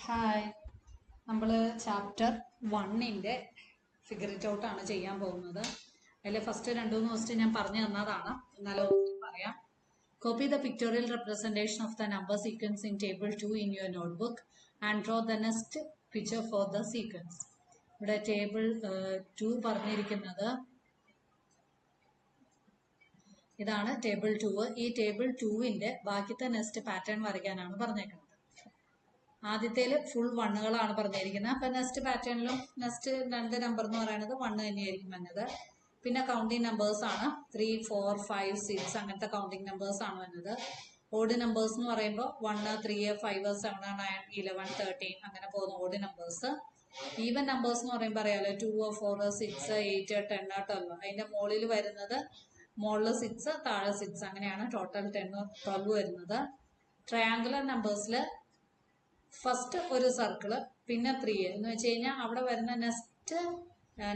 Hi, നമ്മൾ chapter 1 figure it out ആണ് ചെയ്യാൻ പോകുന്നത്. അതിൽ ഫസ്റ്റ് 2-3 ക്വസ്റ്റ്യൻ ഞാൻ പറഞ്ഞു തന്നതാണ്, എന്നാലും പറയാം. Copy the pictorial representation of the number sequence in table 2 in your notebook and draw the next picture for the sequence. ഇവിടെ ടേബിൾ 2 പറഞ്ഞിരിക്കുന്നത് ഇതാണ്. ടേബിൾ 2. ഈ ടേബിൾ 2 ബാക്കിത്തെ നെക്സ്റ്റ് പാറ്റേൺ വരയ്ക്കാനാണ് പറഞ്ഞേക്കുന്നത്. ആദ്യത്തേല് ഫുൾ വണ്ണുകളാണ് പറഞ്ഞിരിക്കുന്നത്. അപ്പൊ നെക്സ്റ്റ് പാറ്റേണിലും നെക്സ്റ്റ് 2 നമ്പർ എന്ന് പറയുന്നത് 1 തന്നെയായിരിക്കും വന്നത്. പിന്നെ കൗണ്ടിങ് നമ്പേഴ്സ് ആണ് 3, 4, 5, 6 അങ്ങനത്തെ കൗണ്ടിങ് നമ്പേഴ്സ് ആണ് വന്നത്. ഓഡ് നമ്പേഴ്സ് എന്ന് പറയുമ്പോൾ 1, 3, 5, 7, 9, 11, 13 അങ്ങനെ പോകുന്ന ഓഡ് നമ്പേഴ്സ്. ഈവൻ നമ്പേഴ്സ് എന്ന് പറയുമ്പോൾ അറിയാലോ 2, 4, 6, 8, 10, 12. അതിന്റെ മുകളിൽ വരുന്നത് മുകളിൽ 6 താഴെ 6 അങ്ങനെയാണ് ടോട്ടൽ 10, 12 വരുന്നത്. ട്രയാങ്കുലർ നമ്പേഴ്സിൽ ഫസ്റ്റ് ഒരു സർക്കിള് പിന്നെ 3 എന്ന് വെച്ച് കഴിഞ്ഞാൽ അവിടെ വരുന്ന നെക്സ്റ്റ്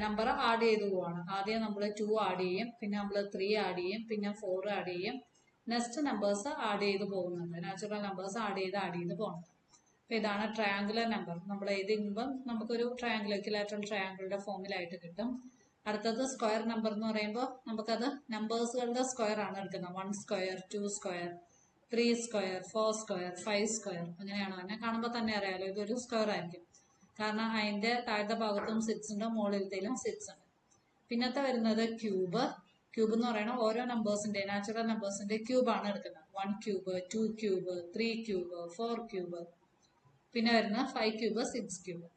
നമ്പർ ആഡ് ചെയ്തു പോവാണ്. ആദ്യം നമ്മൾ 2 ആഡ് ചെയ്യും, പിന്നെ നമ്മൾ 3 ആഡ് ചെയ്യും, പിന്നെ 4 ആഡ് ചെയ്യും. നെക്സ്റ്റ് നമ്പേഴ്സ് ആഡ് ചെയ്ത് പോകുന്നുണ്ട്, നാച്ചുറൽ നമ്പേഴ്സ് ആഡ് ചെയ്ത് പോകുന്നുണ്ട്. അപ്പൊ ഇതാണ് ട്രയാങ്കുലർ നമ്പർ. നമ്മൾ എഴുതുമ്പോൾ നമുക്കൊരു ട്രയാങ്കിൾ, ഇക്വിലാറ്ററൽ ട്രയാങ്കിളുടെ ഫോമിലായിട്ട് കിട്ടും. അടുത്തത് സ്ക്വയർ നമ്പർ എന്ന് പറയുമ്പോൾ നമുക്കത് നമ്പേഴ്സുകളുടെ സ്ക്വയർ ആണ് എടുക്കുന്നത്. 1 square, 2 square, 3 square, 4 square, 5 square അങ്ങനെയാണ് തന്നെ. കാണുമ്പോൾ തന്നെ അറിയാലോ ഇതൊരു സ്ക്വയർ ആയിരിക്കും, കാരണം അതിന്റെ താഴത്തെ ഭാഗത്തും 6 ഉണ്ട്, മുകളിലത്തേലും 6 ഉണ്ട്. പിന്നത്തെ വരുന്നത് ക്യൂബ്. ക്യൂബ് എന്ന് പറയുന്നത് ഓരോ നമ്പേഴ്സിന്റെ നാച്ചുറൽ നമ്പേഴ്സിന്റെ ക്യൂബാണ് എടുക്കുന്നത്. 1 ക്യൂബ്, 2 ക്യൂബ്, 3 ക്യൂബ്, 4 ക്യൂബ്, പിന്നെ വരുന്ന 5 ക്യൂബ്, 6 ക്യൂബ്.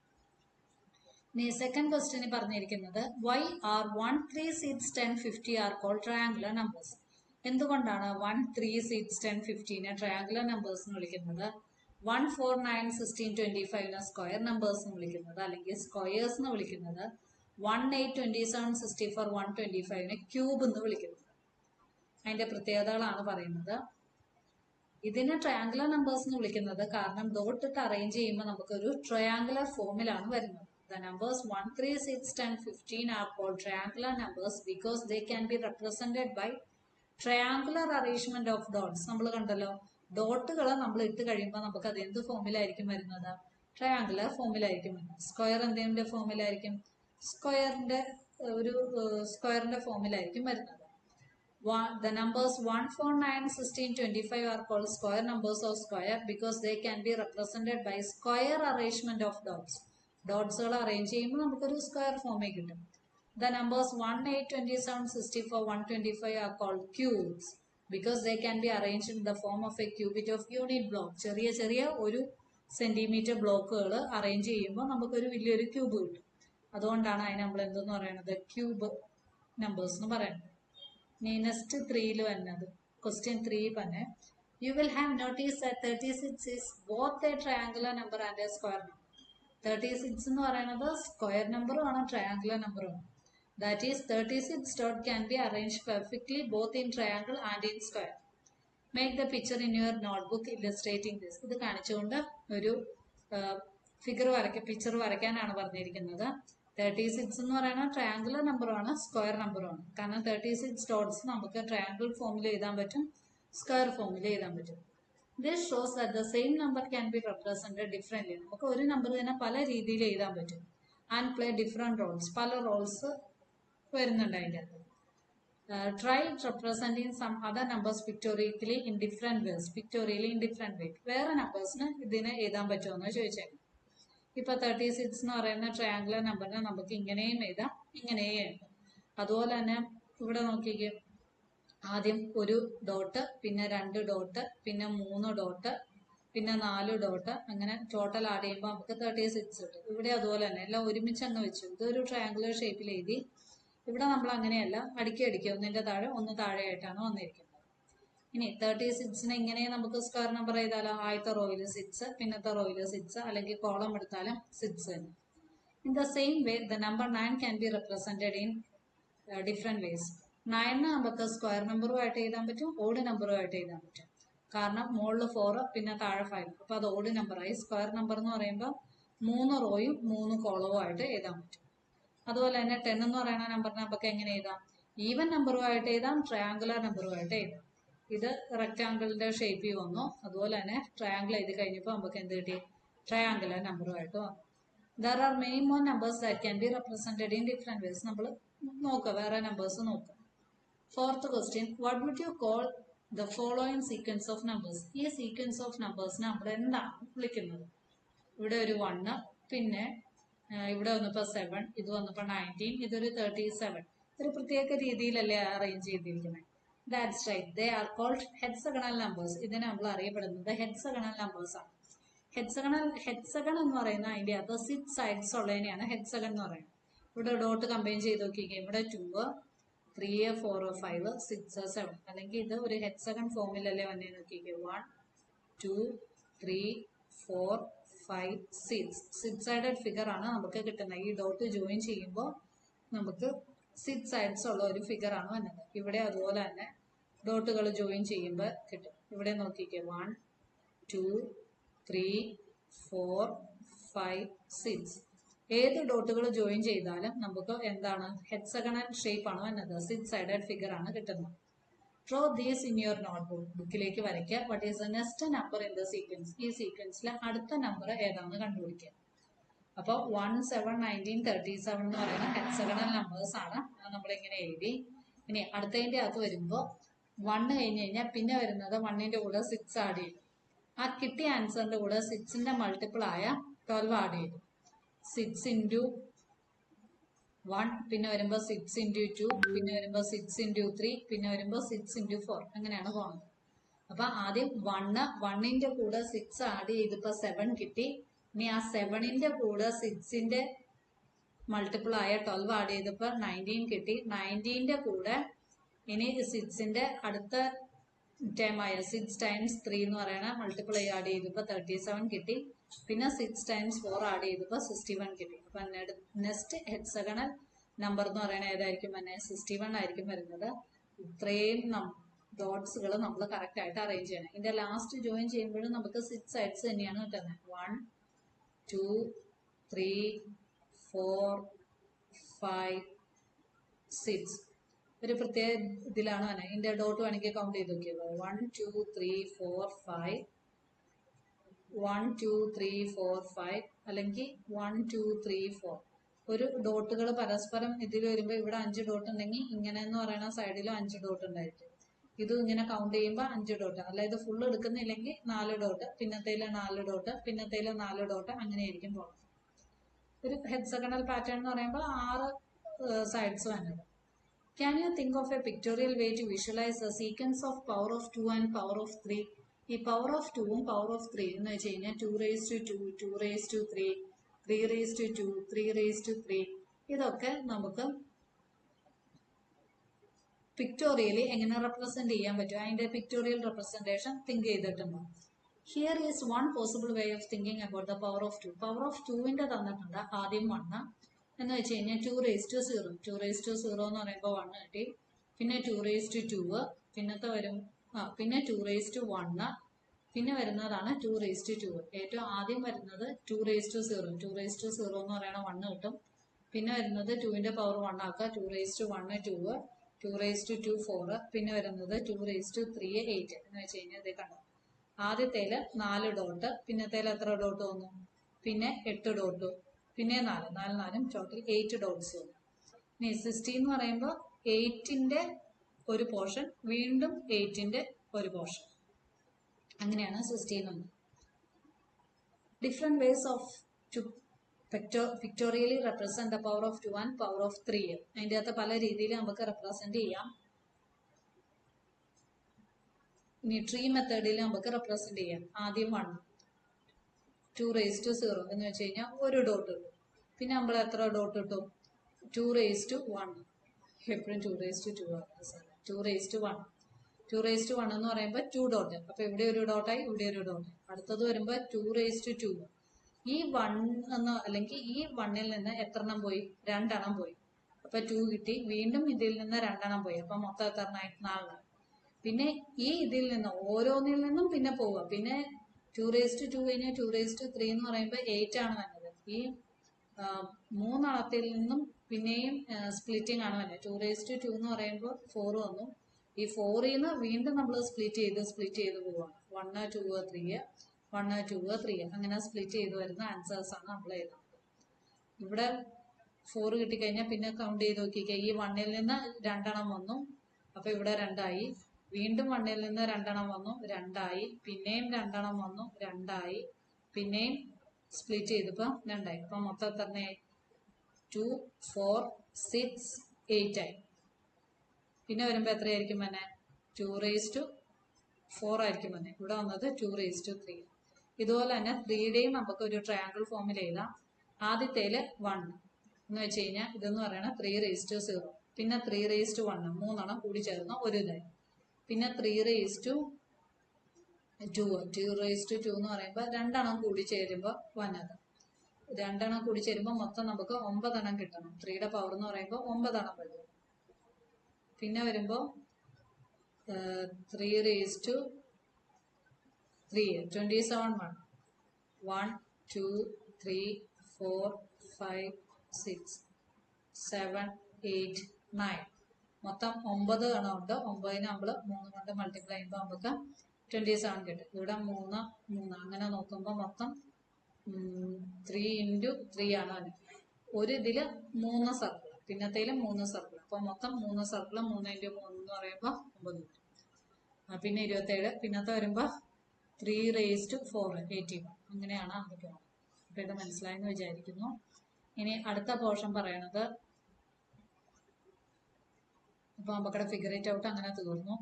ഇനി സെക്കൻഡ് ക്വസ്റ്റ്യൻ പറഞ്ഞിരിക്കുന്നത് why are 1, 3, 6, 10, 50 are called triangular numbers? എന്തുകൊണ്ടാണ് 1, 3, 6, 10, 15 ട്രയാങ്കുലർ നമ്പേഴ്സ് എന്ന് വിളിക്കുന്നത്? 1, 4, 9, 16, 25 സ്ക്വയർ നമ്പേഴ്സ് എന്ന് വിളിക്കുന്നത്, അല്ലെങ്കിൽ സ്ക്വയേഴ്സ് എന്ന് വിളിക്കുന്നത്. 1, 8, 27, 64, 125 ക്യൂബ് എന്ന് വിളിക്കുന്നത്. അതിന്റെ പ്രത്യേകതകളാണ് പറയുന്നത്. ഇതിനെ ട്രയാങ്കുലർ നമ്പേഴ്സ് എന്ന് വിളിക്കുന്നത് കാരണം ഡോട്ട് ഇട്ട് അറേഞ്ച് ചെയ്യുമ്പോൾ നമുക്കൊരു ട്രയാങ്കുലർ ഫോമിലാണ് വരുന്നത്. The numbers 1, 3, 6, 10, 15 are called triangular numbers because they can be represented by triangular arrangement of dots. നമ്മൾ കണ്ടല്ലോ, ഡോട്ടുകൾ നമ്മൾ ഇട്ട് കഴിയുമ്പോൾ നമുക്ക് അത് എന്ത് ഫോമിലായിരിക്കും വരുന്നത്? ട്രയാങ്കുലർ ഫോമിലായിരിക്കും വരുന്നത്. സ്ക്വയർ എന്തിന്റെ ഫോമിലായിരിക്കും? സ്ക്വയറിന്റെ ഫോമിലായിരിക്കും വരുന്നത്. The numbers 1, 4, 9, 16, 25 are called square numbers of square because they can be represented by square arrangement of dots. ഡോട്ട്സുകൾ അറേഞ്ച് ചെയ്യുമ്പോൾ നമുക്കൊരു സ്ക്വയർ ഫോമിൽ കിട്ടും. The numbers 1, 8, 27, 64, 125 are called cubes because they can be arranged in the form of a cubit of unit block. ചെറിയ ചെറിയ 1 centimetre ബ്ലോക്കുകൾ arrange ചെയ്യുമ്പോൾ നമുക്കൊരു വലിയൊരു ക്യൂബ് കിട്ടും. അതുകൊണ്ടാണ് അതിനെ നമ്മൾ എന്തെന്ന് പറയുന്നത്? ക്യൂബ് നമ്പേഴ്സ് എന്ന് പറയുന്നത്. നെക്സ്റ്റ് 3 വരുന്നത് ക്വസ്റ്റ്യൻ 3 തന്നെ. You will have noticed that 36 is both a triangular number and a square number. 36 എന്ന് പറയുന്നത് സ്ക്വയർ നമ്പറും ആണ്, ട്രയാങ്കുലർ നമ്പറും ആണ്. That is 36 dot can be arranged perfectly both in triangle and in square. Make the picture in your notebook illustrating this. ഇത് കാണിച്ചുകൊണ്ട് ഒരു picture വരയ്ക്കാനാണ് പറഞ്ഞിരിക്കുന്നത്. 36 എന്ന് പറയുന്നത് ട്രയാങ്കുലർ നമ്പറുമാണ്, സ്ക്വയർ നമ്പറുമാണ്. കാരണം 36 ഡോട്ട്സ് നമുക്ക് ട്രയാങ്കിൾ ഫോമിൽ എഴുതാൻ പറ്റും, സ്ക്വയർ ഫോമിൽ എഴുതാൻ പറ്റും. This shows that the same number can be represented differently. നമുക്ക് ഒരു നമ്പർ തന്നെ പല രീതിയിൽ എഴുതാൻ പറ്റും. And play different roles. പല റോൾസ് വരുന്നുണ്ട് അതിൻ്റെ അകത്ത്. Try representing some other numbers pictorially in different ways. വേറെ നമ്പേഴ്സിന് ഇതിനെ എഴുതാൻ പറ്റുമോ എന്ന് ചോദിച്ചേക്കാം. ഇപ്പൊ 36 എന്ന് പറയുന്ന ട്രയാങ്കുലർ നമ്പറിനെ നമുക്ക് ഇങ്ങനെയും എഴുതാം, ഇങ്ങനെയും എഴുതാം. അതുപോലെ തന്നെ ഇവിടെ നോക്കിക്കേ, ആദ്യം ഒരു ഡോട്ട്, പിന്നെ 2 ഡോട്ട്, പിന്നെ 3 ഡോട്ട്, പിന്നെ 4 ഡോട്ട്, അങ്ങനെ ടോട്ടൽ ആഡ് ചെയ്യുമ്പോൾ നമുക്ക് 36 കിട്ടും. ഇവിടെ അതുപോലെ തന്നെ എല്ലാം ഒരുമിച്ച് അങ്ങ് വെച്ചു. ഇതൊരു ട്രയാങ്കുലർ ഷേപ്പിൽ എഴുതി. ഇവിടെ നമ്മൾ അങ്ങനെയല്ല, അടുക്കി ഒന്നിന്റെ താഴെ ഒന്ന് താഴെയായിട്ടാണ് വന്നിരിക്കുന്നത്. ഇനി 36നെ ഇങ്ങനെ നമുക്ക് സ്ക്വയർ നമ്പർ ചെയ്താലോ? ആദ്യത്തെ റോയിൽ 6, പിന്നത്തെ റോയിൽ 6, അല്ലെങ്കിൽ കോളം എടുത്താലും 6 തന്നെ. In the same way the number 9 can be represented in different vase. 9 നമുക്ക് സ്ക്വയർ നമ്പറുമായിട്ട് എഴുതാൻ പറ്റും, ഓഡ് നമ്പറുമായിട്ട് എഴുതാൻ പറ്റും. കാരണം മുകളിൽ 4 പിന്നെ താഴെ 5, അപ്പൊ അത് ഓഡ് നമ്പറായി. സ്ക്വയർ നമ്പർ എന്ന് പറയുമ്പോൾ 3 റോയും 3 കോളവും ആയിട്ട് എഴുതാൻ പറ്റും. അതുപോലെ തന്നെ 10 എന്ന് പറയുന്ന നമ്പറിനെ നമുക്ക് എങ്ങനെ എഴുതാം? ഈവൻ നമ്പറുമായിട്ട് എഴുതാം, ട്രയാങ്കുലർ നമ്പറുമായിട്ട് എഴുതാം. ഇത് റെക്ടാങ്കിളിന്റെ ഷേപ്പിൽ വന്നു. അതുപോലെ തന്നെ ട്രയാങ്കിൾ എഴുതി കഴിഞ്ഞപ്പോൾ നമുക്ക് എന്ത് കിട്ടി? ട്രയാങ്കുലർ നമ്പറുമായിട്ട് വന്നു. There are many more numbers that can be represented in different ways. നമ്മൾ നോക്കുക, വേറെ നമ്പേഴ്സ് നോക്കുക. Fourth question, what would you call the following sequence of numbers? ഈ സീക്വൻസ് ഓഫ് നമ്പേഴ്സിനെ നമ്മൾ എന്താണ് വിളിക്കുന്നത്? ഇവിടെ ഒരു 1, പിന്നെ ഇവിടെ വന്നപ്പോൾ 7, ഇത് വന്നപ്പോൾ 19, ഇതൊരു 37. ഒരു പ്രത്യേക രീതിയിലല്ലേ അറേഞ്ച് ചെയ്തിരിക്കുന്നത്. That's right, they are called hexagonal numbers. ഇതിനെ നമ്മൾ അറിയപ്പെടുന്നത് ഹെക്സഗണൽ നമ്പേഴ്സ് ആണ്. ഹെക്സഗൺ എന്ന് പറയുന്ന അതിന്റെ അകത്ത് 6 സൈഡ്സ് ഉള്ളതിനെയാണ് ഹെക്സഗൺ എന്ന് പറയുന്നത്. ഇവിടെ ഡോട്ട് കമ്പൈൻ ചെയ്ത് നോക്കിക്കുക, ഇവിടെ 2, 3, 4, 5, 6, 7. അല്ലെങ്കിൽ ഇത് ഒരു ഹെക്സഗൺ ഫോമിലല്ലേ വന്നേ നോക്കിക്കുക. 1, 2, 3, 4, 5, 6. 6 സൈഡഡ് ഫിഗർ ആണ് നമുക്ക് കിട്ടുന്നത്. ഈ ഡോട്ട് ജോയിൻ ചെയ്യുമ്പോൾ നമുക്ക് 6 സൈഡ്സ് ഉള്ള ഒരു ഫിഗർ ആണ് വന്നത്. ഇവിടെ അതുപോലെ തന്നെ ഡോട്ടുകൾ ജോയിൻ ചെയ്യുമ്പോൾ കിട്ടും. ഇവിടെ നോക്കിക്കേ, 1, 2, 3, 4, 5, 6. ഏത് ഡോട്ടുകൾ ജോയിൻ ചെയ്താലും നമുക്ക് എന്താണ് ഹെക്സഗണൽ ഷേപ്പ് ആണ് വന്നത്. 6 സൈഡഡ് ഫിഗർ ആണ് കിട്ടുന്നത്. Draw these in your notebook. ബുക്കിലേക്ക് വരയ്ക്കുക. What is the next number in the sequence? ഈ സീക്വൻസിലെ അടുത്ത നമ്പർ ഏതാണെന്ന് കണ്ടുപിടിക്കുക. അപ്പോൾ 1, 7, 19, 37 എന്ന് പറയുന്ന ഹെക്സഗണൽ നമ്പേഴ്സ് ആണ്. അത് നമ്മളിങ്ങനെ എഴുതി. ഇനി അടുത്തതിൻ്റെ അകത്ത് വരുമ്പോൾ 1 കഴിഞ്ഞ് കഴിഞ്ഞാൽ പിന്നെ വരുന്നത് 1ന്റെ കൂടെ 6 ആഡ് ചെയ്തു. ആ കിട്ടിയ ആൻസറിന്റെ കൂടെ 6ന്റെ മൾട്ടിപ്പിൾ ആയ 12 ആഡ് ചെയ്തു. 6 ഇൻറ്റു 1, പിന്നെ വരുമ്പോൾ 6 ഇൻറ്റു 2, പിന്നെ വരുമ്പോൾ 6 ഇൻറ്റു 3, പിന്നെ വരുമ്പോൾ 6 ഇൻറ്റു 4. അങ്ങനെയാണ് പോകുന്നത്. അപ്പൊ ആദ്യം 1ന്റെ കൂടെ 6 ആഡ് ചെയ്തപ്പോൾ 7 കിട്ടി. ഇനി ആ 7ന്റെ കൂടെ 6ന്റെ മൾട്ടിപ്പിൾ ആയ 12 ആഡ് ചെയ്തപ്പോൾ 19 കിട്ടി. 19ന്റെ കൂടെ ഇനി 6ന്റെ അടുത്ത ടൈം ആയ 6 ടൈംസ് 3 എന്ന് പറയുന്ന മൾട്ടിപ്പിൾ ആഡ് ചെയ്തപ്പോൾ 37 കിട്ടി. പിന്നെ 6 ടൈംസ് 4 ആഡ് ചെയ്തപ്പോൾ 61 കിട്ടി. അപ്പൊ നെക്സ്റ്റ് ഹെക്സഗണൽ നമ്പർ എന്ന് പറയുന്നത് ഏതായിരിക്കും തന്നെ? 61 ആയിരിക്കും വരുന്നത്. ഇത്രയും ഡോട്ട്സുകൾ നമ്മൾ കറക്റ്റ് ആയിട്ട് അറേഞ്ച് ചെയ്യണം. ഇതിന്റെ ലാസ്റ്റ് ജോയിൻ ചെയ്യുമ്പോഴും നമുക്ക് 6 സൈഡ്സ് തന്നെയാണ് കിട്ടുന്നത്. 1, 2, 3, 4, 5, 6. ഒരു പ്രത്യേക ഇതിലാണ് തന്നെ. ഇതിന്റെ ഡോട്ട് വേണമെങ്കിൽ കൗണ്ട് ചെയ്ത് നോക്കിയത്. 1, 2, 3, 4, 5, 1, 2, 3, 4, 5, അല്ലെങ്കിൽ 1, 2, 3, 4. ഒരു ഡോട്ടുകൾ പരസ്പരം ഇതിൽ വരുമ്പോൾ ഇവിടെ 5 ഡോട്ട് ഉണ്ടെങ്കിൽ ഇങ്ങനെ എന്ന് പറയുന്ന സൈഡിലും 5 ഡോട്ട് ഉണ്ടായിരിക്കും. ഇതും ഇങ്ങനെ കൗണ്ട് ചെയ്യുമ്പോൾ 5 ഡോട്ട്. അല്ല, ഇത് ഫുൾ എടുക്കുന്നില്ലെങ്കിൽ 4 ഡോട്ട്, പിന്നത്തേല് 4 ഡോട്ട്, പിന്നത്തേല് 4 ഡോട്ട്, അങ്ങനെയായിരിക്കും പോകുന്നത്. ഒരു ഹെക്സഗണൽ പാറ്റേൺ എന്ന് പറയുമ്പോൾ 6 സൈഡ്സ് വന്നത്. Can you think of a pictorial way to visualize the sequence of power of 2 and power of 3? ഈ പവർ ഓഫ് 2ഉം പവർ ഓഫ് 3 എന്ന് വെച്ച് കഴിഞ്ഞാൽ 2 raised to 2, 2 raised to 3, 3 raised to 2, 3 raised to 3. ഇതൊക്കെ നമുക്ക് പിക്ടോറിയലി എങ്ങനെ റെപ്രസെന്റ് ചെയ്യാൻ പറ്റും? അതിന്റെ പിക്ടോറിയൽ റെപ്രസെന്റേഷൻ തിങ്ക് ചെയ്തിട്ടുണ്ടോ? Here is one possible way of thinking about the power of 2. Power of 2ന്റെ തന്നിട്ടുണ്ട്. ആദ്യം 1 എന്ന് വെച്ച് കഴിഞ്ഞാൽ 2 raised to 0. 2 raised to 0 എന്ന് പറയുമ്പോൾ 1 കിട്ടി. പിന്നെ 2 raised to 2, പിന്നത്തെ വരും പിന്നെ 2 raised to 1, പിന്നെ വരുന്നതാണ് 2 raised to 2. ഏറ്റവും ആദ്യം വരുന്നത് 2 raised to 0. 2 raised to 0 എന്ന് പറയുന്ന 1 കിട്ടും. പിന്നെ വരുന്നത് 2ന്റെ പവർ 1 ആക്കുക. 2 raised to 1, 2, 2 raised to 2, 4, പിന്നെ വരുന്നത് 2 raised to 3, 8 എന്ന് വെച്ച് കഴിഞ്ഞാൽ ഇത് കണ്ടു. ആദ്യത്തേല് 4 ഡോട്ട്, പിന്നത്തേല് എത്ര ഡോട്ട് വന്നു? പിന്നെ 8 ഡോട്ട്, പിന്നെ 4, 4 ടോട്ടൽ 8 ഡോട്ട്സ് വന്നു. ഇനി 60 എന്ന് പറയുമ്പോൾ 8ന്റെ ഒരു പോർഷൻ, വീണ്ടും 8ന്റെ ഒരു പോർഷൻ, അങ്ങനെയാണ് 60 വന്നത്. Different ways of to pictorially represent the power of 2 and power of 3. അതിൻ്റെ അകത്ത് പല രീതിയിൽ നമുക്ക് റെപ്രസെന്റ് ചെയ്യാം. ഇനി ട്രീ മെത്തേഡിൽ നമുക്ക് റെപ്രസെന്റ് ചെയ്യാം. ആദ്യം 1, 2 raised to 0 എന്ന് വെച്ച് കഴിഞ്ഞാൽ ഒരു ഡോട്ട് ഇട്ടു. പിന്നെ നമ്മൾ എത്ര ഡോട്ട് ഇട്ടു? 2 raised to 1. എപ്പോഴും 2 raised to 2 ആണ്. 2 raised to 1. 2 raised to 1 എന്ന് പറയുമ്പോൾ 2 ഡോട്ട്. അപ്പൊ ഇവിടെ ഒരു ഡോട്ടായി, ഇവിടെ ഒരു ഡോട്ട്. അടുത്തത് വരുമ്പോൾ 2 raised to 2. ഈ 1 എന്ന് അല്ലെങ്കിൽ ഈ 1ൽ നിന്ന് എത്ര എണ്ണം പോയി? 2 എണ്ണം പോയി. അപ്പൊ 2 കിട്ടി. വീണ്ടും ഇതിൽ നിന്ന് 2 എണ്ണം പോയി. അപ്പൊ മൊത്തം എത്ര എണ്ണമായി? 4. പിന്നെ ഈ ഇതിൽ നിന്ന് ഓരോന്നിൽ നിന്നും പിന്നെ പോവുക. പിന്നെ 2 raised to 2 കഴിഞ്ഞാൽ 2 raised to 3 എന്ന് പറയുമ്പോൾ 8 ആണ് വന്നത്. ഈ 3 അളത്തിൽ നിന്നും പിന്നെയും സ്പ്ലിറ്റിംഗ് ആണ് വന്നത്. 2 raised to 2 എന്ന് പറയുമ്പോൾ 4 വന്നു. ഈ 4ൽ നിന്ന് വീണ്ടും നമ്മൾ സ്പ്ലിറ്റ് ചെയ്ത് പോവാണ്. 1, 2, 3, 1, 2, 3 അങ്ങനെ സ്പ്ലിറ്റ് ചെയ്ത് വരുന്ന ആൻസേഴ്സ് ആണ് നമ്മൾ എഴുതുന്നത്. ഇവിടെ 4 കിട്ടിക്കഴിഞ്ഞാൽ പിന്നെ കൗണ്ട് ചെയ്ത് നോക്കിക്കുക. ഈ 1ൽ നിന്ന് 2 എണ്ണം വന്നു, അപ്പൊ ഇവിടെ 2 ആയി. വീണ്ടും 1ൽ നിന്ന് 2 എണ്ണം വന്നു, 2 ആയി. പിന്നെയും 2 എണ്ണം വന്നു, 2 ആയി. പിന്നെയും സ്പ്ലിറ്റ് ചെയ്തപ്പോ 2 ആയി. അപ്പൊ മൊത്തം എത്രയായി? 2, 4, 6, 8 ആയി. പിന്നെ വരുമ്പോ എത്രയായിരിക്കും തന്നെ? 2⁴ ആയിരിക്കും തന്നെ. ഇവിടെ വന്നത് 2�3. ഇതുപോലെ തന്നെ 3യുടെയും നമുക്ക് ഒരു ട്രയാങ്കിൾ ഫോമിൽ എഴുതാം. ആദ്യത്തേല് 1 എന്ന് വെച്ച് കഴിഞ്ഞാൽ ഇതെന്ന് പറയുന്നത് 3�0. പിന്നെ 3⁻1 മൂന്നെണ്ണം കൂടി ചേർന്ന് ഒരു ഇതായി. പിന്നെ 3⁻2 2⁻2 എന്ന് പറയുമ്പോൾ 2 എണ്ണം കൂടി ചേരുമ്പോൾ വന്നത്. 2 എണ്ണം കൂടി ചേരുമ്പോൾ മൊത്തം നമുക്ക് 9 എണ്ണം കിട്ടണം. 3യുടെ പവർ എന്ന് പറയുമ്പോൾ 9 എണ്ണം വരും. പിന്നെ വരുമ്പോൾ 3⁻3 27 1 1 2 3 4 5 6 7 8 9 മൊത്തം 9 എണ്ണം ഉണ്ട്. 9നെ നമ്മൾ 3 കൊണ്ട് മൾട്ടിപ്ലൈ ചെയ്യുമ്പോൾ നമുക്ക് 27 കിട്ടും. ഇവിടെ 3 3 അങ്ങനെ നോക്കുമ്പോൾ മൊത്തം 3 × 3 ആണ്. ഒരു ഇതില് 3 സർക്കിൾ, പിന്നത്തേല് 3 സർക്കിൾ. അപ്പൊ മൊത്തം 3 സർക്കിൾ 3 × 3 എന്ന് പറയുമ്പോൾ 9 കിട്ടും. പിന്നെ 27. പിന്നത്തെ വരുമ്പോ 3⁻4 81. അങ്ങനെയാണ് അത് പോകുന്നത്. അപ്പൊ ഇത് മനസ്സിലായെന്ന് വിചാരിക്കുന്നു. ഇനി അടുത്ത പോർഷൻ പറയണത്, അപ്പൊ നമുക്കടെ ഫിഗർ ഇറ്റ് ഔട്ട് അങ്ങനെ തീർന്നു.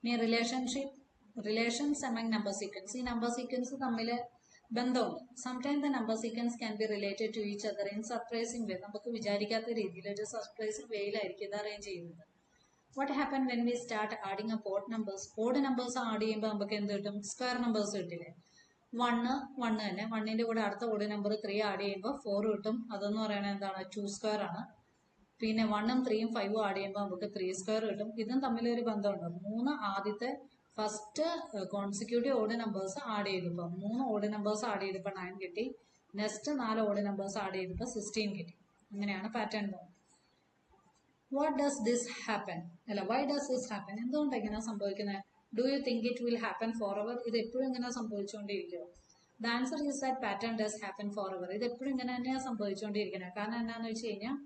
ഇനി റിലേഷൻസ് among നമ്പർ സീക്വൻസ്. ഈ നമ്പർ സീക്വൻസ് തമ്മിൽ ബന്ധമുണ്ട്. Sometime the number sequence can be related to each other in surprising way. നമുക്ക് വിചാരിക്കാത്ത രീതിയിൽ ഒരു സർപ്രൈസിംഗ് വേയിലായിരിക്കും ഇത് അറേഞ്ച് ചെയ്യുന്നത്. What happen when we start adding up odd numbers? Odd numbers add ചെയ്യുമ്പോൾ നമുക്ക് എന്ത് കിട്ടും? സ്ക്വയർ നമ്പേഴ്സ് കിട്ടില്ലേ? 1 1 തന്നെ. 1ന്റെ കൂടെ അടുത്ത ഓഡ് നമ്പർ 3 ആഡ് ചെയ്യുമ്പോൾ 4 കിട്ടും. അതെന്ന് പറയുന്നത് എന്താണ്? 2² ആണ്. പിന്നെ 1ഉം 3ഉം 5ഉം ആഡ് ചെയ്യുമ്പോൾ നമുക്ക് 3² കിട്ടും. ഇതും തമ്മിലൊരു ബന്ധമുണ്ട്. 3 ആദ്യത്തെ first consecutive odd numbers add ചെയ്തപ്പോൾ 3 ഓഡ് നമ്പേഴ്സ് ആഡ് ചെയ്തപ്പോൾ 9 കിട്ടി. നെക്സ്റ്റ് 4 ഓഡ് നമ്പേഴ്സ് ആഡ് ചെയ്തപ്പോൾ 16 കിട്ടി. അങ്ങനെയാണ് പാറ്റേൺ പോകുന്നത്. What does this happen? അല്ല, വൈ ഡസ് ദിസ് ഹാപ്പൻ? എന്തുകൊണ്ട് ഇങ്ങനെ സംഭവിക്കുന്നത്? Do you think it will happen forever? ഇത് എപ്പോഴും ഇങ്ങനെ സംഭവിച്ചുകൊണ്ടിരിക്കുമോ? The answer is that pattern does happen forever. ഇത് എപ്പോഴും ഇങ്ങനെ തന്നെയാണ് സംഭവിച്ചുകൊണ്ടിരിക്കുന്നത്. കാരണം എന്താണെന്ന് വെച്ച് കഴിഞ്ഞാൽ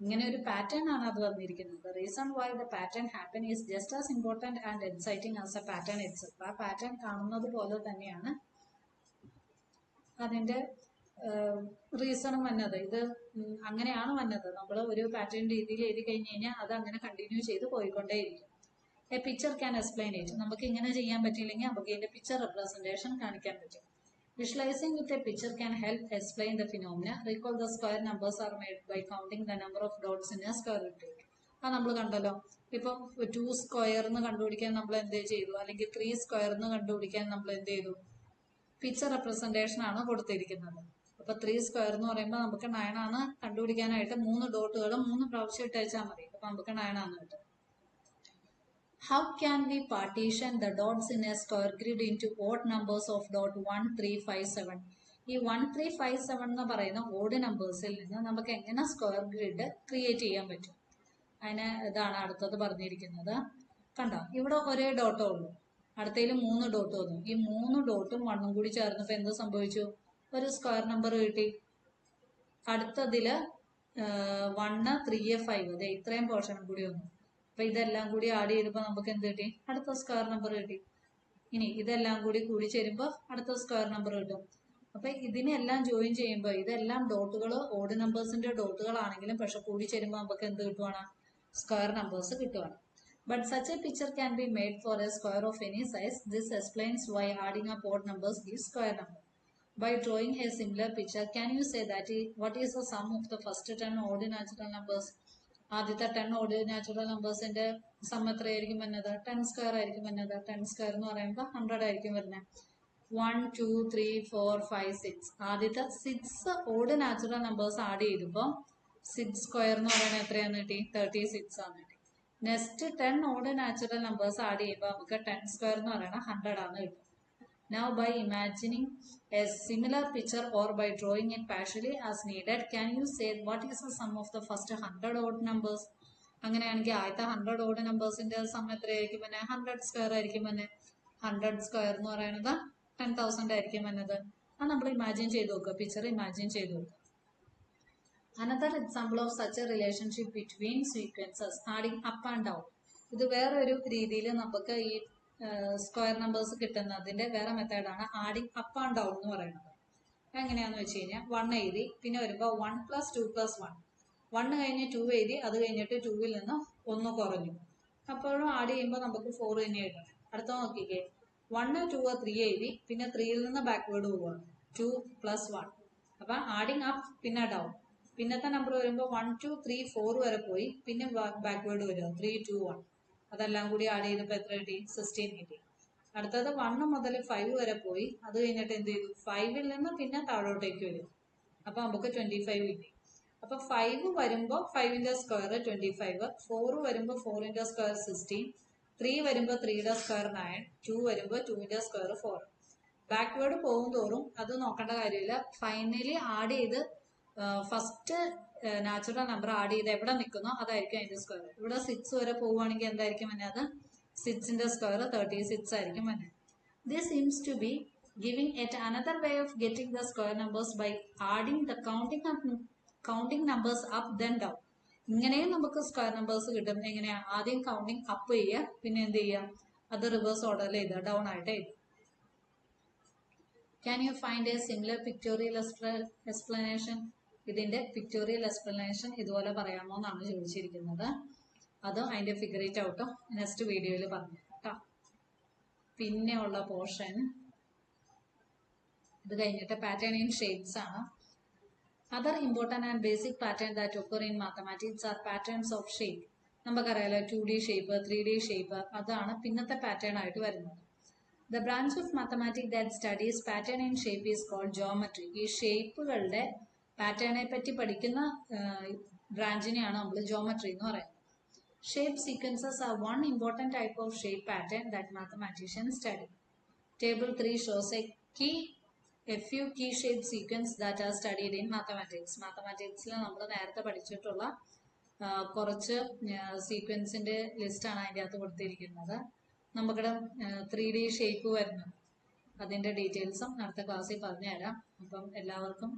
ഇങ്ങനെ ഒരു പാറ്റേൺ ആണ് അത് വന്നിരിക്കുന്നത്. Reason why the pattern happen is just as important and exciting as A pattern itself. ആ പാറ്റേൺ കാണുന്നത് പോലെ തന്നെയാണ് അതിന്റെ റീസണും വന്നത്. ഇത് അങ്ങനെയാണ് വന്നത്. നമ്മൾ ഒരു പാറ്റേൺ രീതിയിൽ എഴുതി കഴിഞ്ഞ് കഴിഞ്ഞാൽ അത് അങ്ങനെ കണ്ടിന്യൂ ചെയ്ത് പോയിക്കൊണ്ടേയിരിക്കും. A picture can explain it. നമുക്ക് ഇങ്ങനെ ചെയ്യാൻ പറ്റിയില്ലെങ്കിൽ നമുക്ക് ഇതിന്റെ പിക്ചർ റെപ്രസെന്റേഷൻ കാണിക്കാൻ പറ്റും. Visualizing with a picture can help explain the phenomena. Recall the square numbers are made by counting the number of dots in a square rectangle. അത് നമ്മൾ കണ്ടല്ലോ. ഇപ്പൊ 2² എന്ന് കണ്ടുപിടിക്കാൻ നമ്മൾ എന്ത് ചെയ്തു? അല്ലെങ്കിൽ 3² എന്ന് കണ്ടുപിടിക്കാൻ നമ്മൾ എന്ത് ചെയ്തു? പിക്ചർ റെപ്രസെന്റേഷൻ ആണ് കൊടുത്തിരിക്കുന്നത്. അപ്പൊ 3² എന്ന് പറയുമ്പോൾ നമുക്ക് 9 ആണ് കണ്ടുപിടിക്കാനായിട്ട് 3 ഡോട്ടുകൾ 3 പ്രാവശ്യം ഇട്ടയച്ചാൽ മതി. അപ്പൊ നമുക്ക് 9 ആണ് കിട്ടും. How can we partition the dots in a square grid into odd numbers of dot 1, 3, 5, 7? ഈ 1, 3, 5, 7 എന്ന് പറയുന്ന ഓഡ് നമ്പേഴ്സിൽ നിന്ന് നമുക്ക് എങ്ങനെ സ്ക്വയർ ഗ്രിഡ് ക്രിയേറ്റ് ചെയ്യാൻ പറ്റും? അതിന് ഇതാണ് അടുത്തത് പറഞ്ഞിരിക്കുന്നത്. കണ്ടോ, ഇവിടെ ഒരേ ഡോട്ടേ ഉള്ളൂ. അടുത്തതിൽ 3 ഡോട്ട് വന്നു. ഈ 3 ഡോട്ടും 1ഉം കൂടി ചേർന്നപ്പോൾ എന്ത് സംഭവിച്ചു? ഒരു സ്ക്വയർ നമ്പർ കിട്ടി. അടുത്തതില് 1, 3, 5 അതെ ഇത്രയും പോർഷനും കൂടി വന്നു. അപ്പൊ ഇതെല്ലാം കൂടി ആഡ് ചെയ്തപ്പോൾ നമുക്ക് എന്ത് കിട്ടി? അടുത്ത സ്ക്വയർ നമ്പർ കിട്ടി. ഇനി ഇതെല്ലാം കൂടി ചേരുമ്പോൾ അടുത്ത സ്ക്വയർ നമ്പർ കിട്ടും. അപ്പൊ ഇതിനെല്ലാം ജോയിൻ ചെയ്യുമ്പോൾ ഇതെല്ലാം ഡോട്ടുകൾ ഓഡ് നമ്പേഴ്സിന്റെ ഡോട്ടുകളാണെങ്കിലും പക്ഷെ കൂടി ചേരുമ്പോൾ നമുക്ക് എന്ത് കിട്ടുവാണ്? സ്ക്വയർ നമ്പേഴ്സ് കിട്ടുവാണ്. But such a picture can be made for a square of any size. This explains why adding up odd numbers gives square number. By drawing a similar picture, can you say that what is the sum of the first 10 odd natural numbers? ആദ്യത്തെ 10 odd natural നമ്പേഴ്സിന്റെ some എത്രയായിരിക്കും വരുന്നത്? 10² ആയിരിക്കും വരുന്നത്. 10² എന്ന് പറയുമ്പോൾ 100 ആയിരിക്കും വരുന്നത്. 1, 2, 3, 4, 5, 6. ആദ്യത്തെ 6 ഓഡ് നാച്ചുറൽ നമ്പേഴ്സ് ആഡ് ചെയ്തപ്പോൾ 6² എന്ന് പറയുന്നത് എത്രയാന്ന് കിട്ടി? 36 ആണ് കിട്ടി. Next 10 odd natural numbers add ചെയ്യുമ്പോൾ നമുക്ക് 10² എന്ന് പറയുന്നത് 100 ആണ് കിട്ടും. Now by imagining a similar picture or by drawing it partially as needed, can you say what is the sum of the first 100 odd numbers? അങ്ങനെയാണെങ്കിൽ ആദ്യത്തെ 100 ഓഡ് നമ്പേഴ്സിന്റെ സം എത്രയായിരിക്കും? 100² ആയിരിക്കും. 100 സ്ക്വയർ എന്ന് പറയുന്നത് 10,000 ആയിരിക്കും വന്നത്. അത് നമ്മൾ ഇമാജിൻ ചെയ്ത് നോക്കുക, പിക്ചർ ഇമാജിൻ ചെയ്ത് നോക്കുക. Another example of such a relationship between sequences adding up and down. ഇത് വേറൊരു രീതിയിൽ നമുക്ക് ഈ സ്ക്വയർ നമ്പേഴ്സ് കിട്ടുന്നതിന്റെ വേറെ മെത്തേഡാണ് ആഡിങ് അപ്പ് ആൻഡ് ഡൗൺ എന്ന് പറയുന്നത്. എങ്ങനെയാന്ന് വെച്ച് കഴിഞ്ഞാൽ 1 എഴുതി, പിന്നെ വരുമ്പോൾ 1 + 2 + 1, 1 കഴിഞ്ഞ് 2 എഴുതി, അത് കഴിഞ്ഞിട്ട് 2-ൽ നിന്ന് 1 കുറഞ്ഞു, അപ്പോഴും ആഡ് ചെയ്യുമ്പോൾ നമുക്ക് 4 തന്നെ എഴുതണം. അടുത്ത നോക്കിക്കേ, 1, 2, 3 എഴുതി, പിന്നെ 3-ൽ നിന്ന് ബാക്ക്വേർഡ് പോവുകയാണ്, 2 + 1. അപ്പൊ ആഡിങ് അപ്പ് പിന്നെ ഡൗൺ, പിന്നത്തെ നമ്പർ വരുമ്പോൾ 1, 2, 3, 4 വരെ പോയി, പിന്നെ ബാക്ക്വേർഡ് വരിക 3, 2, 1. അതെല്ലാം കൂടി ആഡ് ചെയ്തപ്പോൾ എത്ര കിട്ടി? 16 കിട്ടി. അടുത്തത് 1 മുതൽ 5 വരെ പോയി, അത് കഴിഞ്ഞിട്ട് എന്ത് ചെയ്തു? 5-ൽ നിന്ന് പിന്നെ താഴോട്ടേക്ക് വരും, അപ്പൊ നമുക്ക് 25 കിട്ടി. അപ്പൊ 5 വരുമ്പോൾ 5ന്റെ സ്ക്വയർ 25, 4 വരുമ്പോൾ 4ന്റെ സ്ക്വയർ 16, 3 വരുമ്പോൾ 3യുടെ സ്ക്വയർ 9, 2 വരുമ്പോൾ 2ന്റെ സ്ക്വയർ 4. ബാക്ക്വേർഡ് പോകും തോറും അത് നോക്കേണ്ട കാര്യമില്ല, ഫൈനലി ആഡ് ചെയ്ത് ഫസ്റ്റ് നാച്ചുറൽ നമ്പർ ആഡ് ചെയ്ത് എവിടെ നിൽക്കുന്നോ അതായിരിക്കും അതിന്റെ സ്ക്വയർ. ഇവിടെ 6 വരെ പോവുകയാണെങ്കിൽ എന്തായിരിക്കും വന്നത്? 6ന്റെ സ്ക്വയർ 36 ആയിരിക്കും വന്നത്. This seems to be giving yet another way of getting the square numbers by adding the counting numbers up then down. ഇങ്ങനെയും നമുക്ക് സ്ക്വയർ നമ്പേഴ്സ് കിട്ടും. എങ്ങനെയാ? ആദ്യം കൗണ്ടിങ് അപ്പ് ചെയ്യുക, പിന്നെ എന്ത് ചെയ്യുക? അത് റിവേഴ്സ് ഓർഡറിൽ എഴുതുക, ഡൗൺ ആയിട്ട് എഴുതുക. Can you find a similar pictorial explanation? ഇതിന്റെ പിക്ടോറിയൽ എക്സ്പ്ലനേഷൻ ഇതുപോലെ പറയാമോ എന്നാണ് ചോദിച്ചിരിക്കുന്നത്. അത് അതിന്റെ ഫിഗർ ഇറ്റ് ഔട്ട് നെക്സ്റ്റ് വീഡിയോയിൽ പറഞ്ഞു കേട്ടോ. പിന്നെ ഉള്ള പോർഷൻ ഇത് കഴിഞ്ഞിട്ട് പാറ്റേൺ ഇൻ ഷേപ്സ് ആണ്. Other important and basic patterns that occur in mathematics are patterns of shape. നമുക്കറിയാലോ 2D ഷേപ്പ്, 3D ഷേപ്പ്, അതാണ് പിന്നത്തെ പാറ്റേൺ ആയിട്ട് വരുന്നത്. The branch of mathematics that studies pattern in shape is called geometry. ഈ ഷേപ്പുകളുടെ പാറ്റേണെ പറ്റി പഠിക്കുന്ന ബ്രാഞ്ചിനെയാണ് നമ്മൾ ജോമെട്രി എന്ന് പറയുന്നത്. Shape sequences are one important type of shape pattern that mathematicians study. Table 3 shows a few key shape sequence that are studied in mathematics. മാത്തമാറ്റിക്സിൽ നമ്മൾ നേരത്തെ പഠിച്ചിട്ടുള്ള കുറച്ച് സീക്വൻസിന്റെ ലിസ്റ്റാണ് അതിൻ്റെ അകത്ത് കൊടുത്തിരിക്കുന്നത്. നമുക്കിവിടെ 3D ഷേപ്പ് വരുന്നു, അതിന്റെ ഡീറ്റെയിൽസും അടുത്ത ക്ലാസ്സിൽ പറഞ്ഞുതരാം. അപ്പം എല്ലാവർക്കും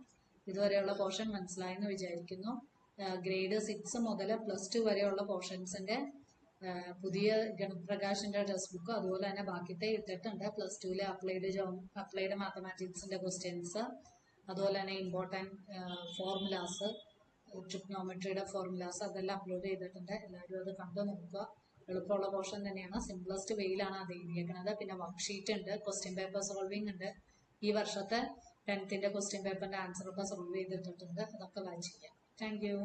ഇതുവരെയുള്ള പോർഷൻ മനസ്സിലായെന്ന് വിചാരിക്കുന്നു. ഗ്രേഡ് 6 മുതൽ +2 വരെയുള്ള പോർഷൻസിന്റെ പുതിയ ഗണിതപ്രകാശിന്റെ ടെക്സ്റ്റ് ബുക്ക് അതുപോലെ തന്നെ ബാക്കിത്തെ ഇട്ടിട്ടുണ്ട്. +2-ലെ അപ്ലൈഡ് മാത്തമാറ്റിക്സിന്റെ ക്വസ്റ്റ്യൻസ്, അതുപോലെ തന്നെ ഇമ്പോർട്ടൻറ്റ് ഫോർമുലാസ്, ട്രിഗ്നോമെട്രിയുടെ ഫോർമുലാസ്, അതെല്ലാം അപ്ലോഡ് ചെയ്തിട്ടുണ്ട്. എല്ലാവരും അത് കണ്ടു നോക്കുക. എളുപ്പമുള്ള പോർഷൻ തന്നെയാണ്, സിംപ്ലസ്റ്റ് വേയിലാണ് അത് എഴുതിയേക്കുന്നത്. പിന്നെ വർക്ക്ഷീറ്റ് ഉണ്ട്, ക്വസ്റ്റ്യൻ പേപ്പർ സോൾവിംഗ് ഉണ്ട്. ഈ വർഷത്തെ 10th ക്വസ്റ്റ്യൻ പേപ്പറിന്റെ ആൻസർ ഒക്കെ സോൾവ് ചെയ്തിട്ടുണ്ട്. അതൊക്കെ വായിച്ചിരിക്കാം. Thank you.